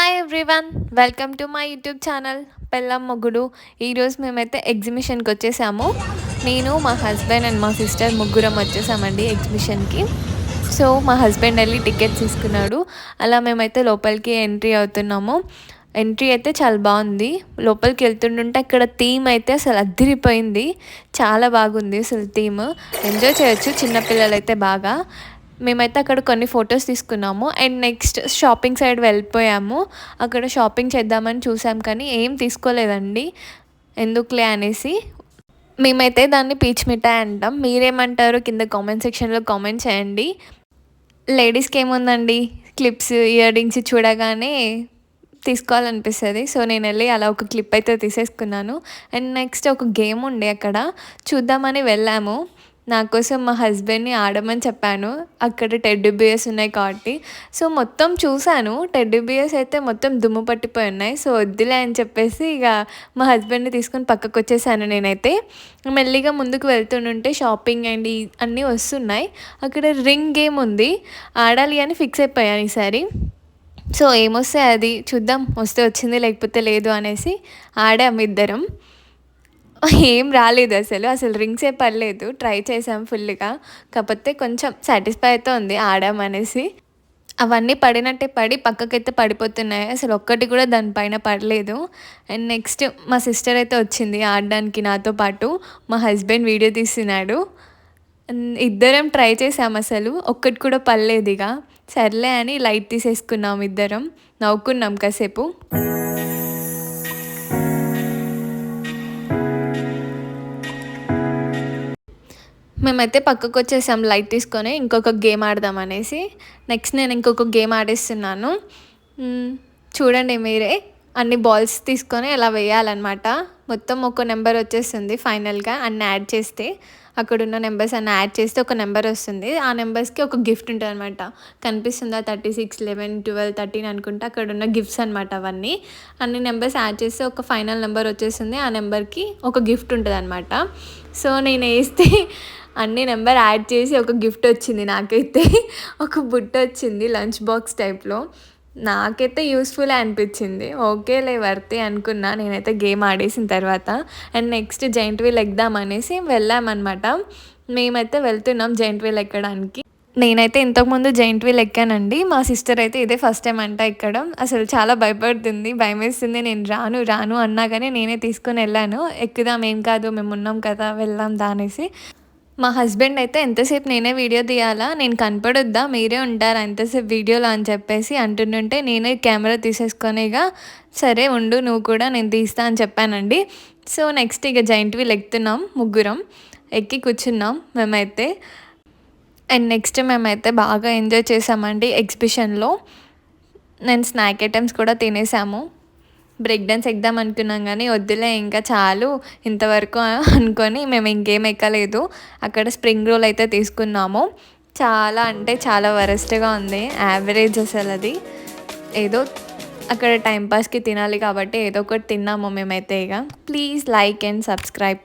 Hi everyone, welcome to my YouTube channel పెళ్ళాం మొగుడు. ఈరోజు మేమైతే ఎగ్జిబిషన్కి వచ్చేసాము. నేను మా హస్బెండ్ అండ్ మా సిస్టర్ ముగ్గురం వచ్చేసామండి ఎగ్జిబిషన్కి. సో మా హస్బెండ్ వెళ్ళి టికెట్స్ తీసుకున్నాడు. అలా మేమైతే లోపలికి ఎంట్రీ అవుతున్నాము. ఎంట్రీ అయితే చాలా బాగుంది. లోపలికి వెళ్తుంటుంటే అక్కడ థీమ్ అయితే అసలు అదిరిపోయింది. చాలా బాగుంది అసలు థీమ్. ఎంజాయ్ చేయొచ్చు చిన్నపిల్లలు అయితే బాగా. మేమైతే అక్కడ కొన్ని ఫొటోస్ తీసుకున్నాము అండ్ నెక్స్ట్ షాపింగ్ సైడ్ వెళ్ళిపోయాము. అక్కడ షాపింగ్ చేద్దామని చూసాం కానీ ఏం తీసుకోలేదండి, ఎందుకులే అనేసి. మేమైతే దాన్ని పీచ్ మిఠాయి అంటాం. మీరేమంటారు కింద కామెంట్ సెక్షన్లో కామెంట్ చేయండి. లేడీస్కి ఏముందండి, క్లిప్స్ ఇయర్ రింగ్స్ చూడగానే తీసుకోవాలనిపిస్తుంది. సో నేను వెళ్ళి అలా ఒక క్లిప్ అయితే తీసేసుకున్నాను. అండ్ నెక్స్ట్ ఒక గేమ్ ఉండే అక్కడ చూద్దామని వెళ్ళాము. నా కోసం మా హస్బెండ్ని ఆడమని చెప్పాను. అక్కడ టెడ్డీ బియర్స్ ఉన్నాయి కాబట్టి. సో మొత్తం చూశాను, టెడ్డీ బియర్స్ అయితే మొత్తం దుమ్ము పట్టిపోయి ఉన్నాయి. సో వద్దులే అని చెప్పేసి ఇక మా హస్బెండ్ని తీసుకొని పక్కకు వచ్చేసాను. నేనైతే మెల్లిగా ముందుకు వెళ్తుంటే షాపింగ్ అండ్ అన్నీ వస్తున్నాయి. అక్కడ రింగ్ గేమ్ ఉంది, ఆడాలి అని ఫిక్స్ అయిపోయాను ఈసారి. సో ఏమొస్తే అది చూద్దాం, వస్తే వచ్చింది లేకపోతే లేదు అనేసి ఆడాము ఇద్దరం. ఏం రాలేదు, అసలు రింగ్సే పడలేదు. ట్రై చేసాం ఫుల్గా, కాకపోతే కొంచెం సాటిస్ఫై అయితే ఉంది ఆడామనేసి. అవన్నీ పడినట్టే పడి పక్కకైతే పడిపోతున్నాయి, అసలు ఒక్కటి కూడా దానిపైన పడలేదు. అండ్ నెక్స్ట్ మా సిస్టర్ అయితే వచ్చింది ఆడడానికి నాతో పాటు. మా హస్బెండ్ వీడియో తీస్తున్నాడు. ఇద్దరం ట్రై చేసాం, అసలు ఒక్కటి కూడా పడలేదు. ఇక సర్లే అని లైట్ తీసేసుకున్నాం, ఇద్దరం నవ్వుకున్నాం కాసేపు. మేమైతే పక్కకు వచ్చేసాం లైట్ తీసుకొని ఇంకొక గేమ్ ఆడదాం అనేసి. నెక్స్ట్ నేను ఇంకొక గేమ్ ఆడిస్తున్నాను. చూడండి మీరే, అన్ని బాల్స్ తీసుకొని ఇలా వేయాలన్నమాట. మొత్తం ఒక నెంబర్ వచ్చేస్తుంది ఫైనల్గా. అన్ని యాడ్ చేస్తే అక్కడున్న నెంబర్స్ అన్నీ యాడ్ చేస్తే ఒక నెంబర్ వస్తుంది. ఆ నెంబర్స్కి ఒక గిఫ్ట్ ఉంటుంది అనమాట. కనిపిస్తుందా 36, 11, 12, 13 అనుకుంటా అక్కడ ఉన్న గిఫ్ట్స్ అనమాట. అవన్నీ అన్ని నెంబర్స్ యాడ్ చేస్తే ఒక ఫైనల్ నెంబర్ వచ్చేస్తుంది. ఆ నెంబర్కి ఒక గిఫ్ట్ ఉంటుంది అనమాట. సో నేను వేస్తే అన్ని నెంబర్ యాడ్ చేసి ఒక గిఫ్ట్ వచ్చింది నాకైతే. ఒక బుట్ట వచ్చింది లంచ్ బాక్స్ టైప్లో. నాకైతే యూస్ఫుల్ అనిపించింది. ఓకేలే వర్తే అనుకున్నా నేనైతే గేమ్ ఆడేసిన తర్వాత. అండ్ నెక్స్ట్ జైంట్ వీల్ ఎక్దామనేసి వెళ్ళామన్నమాట. మేమైతే వెళ్తున్నాం జైంట్ వీల్ ఎక్కడానికి. నేనైతే ఇంతకుముందు జైంట్ వీల్ ఎక్కానండి. మా సిస్టర్ అయితే ఇదే ఫస్ట్ టైం అంట ఎక్కడం. అసలు చాలా భయపడుతుంది, భయం వేస్తుంది. నేను రాను రాను అన్నా కానీ నేనే తీసుకొని వెళ్ళాను. ఎక్కుదాం, ఏం కాదు, మేము ఉన్నాం కదా, వెళ్దాం దానేసి. మా హస్బెండ్ అయితే ఎంతసేపు నేనే వీడియో తీయాలా, నేను కనపడొద్దా, మీరే ఉంటారా ఎంతసేపు వీడియోలో అని చెప్పేసి అంటుంటే నేనే కెమెరా తీసేసుకొని ఇక సరే ఉండు నువ్వు కూడా, నేను తీస్తా అని చెప్పానండి. సో నెక్స్ట్ ఇక జైంట్ వీల్ ఎక్కుతున్నాం, ముగ్గురం ఎక్కి కూర్చున్నాం మేమైతే. అండ్ నెక్స్ట్ మేమైతే బాగా ఎంజాయ్ చేసామండి ఎగ్జిబిషన్లో. నేను స్నాక్ ఐటమ్స్ కూడా తినేసాము. బ్రేక్ డాన్స్ ఎక్దాం అనుకున్నాం కానీ వద్దులే ఇంకా చాలు ఇంతవరకు అనుకొని మేము ఇంకేం ఎక్కలేదు. అక్కడ స్ప్రింగ్ రోల్ అయితే తీసుకున్నాము. చాలా అంటే చాలా వరస్ట్గా ఉంది, యావరేజ్ అసలు. అది ఏదో అక్కడ టైంపాస్కి తినాలి కాబట్టి ఏదో ఒకటి తిన్నాము మేమైతే. ఇక ప్లీజ్ లైక్ అండ్ సబ్స్క్రైబ్.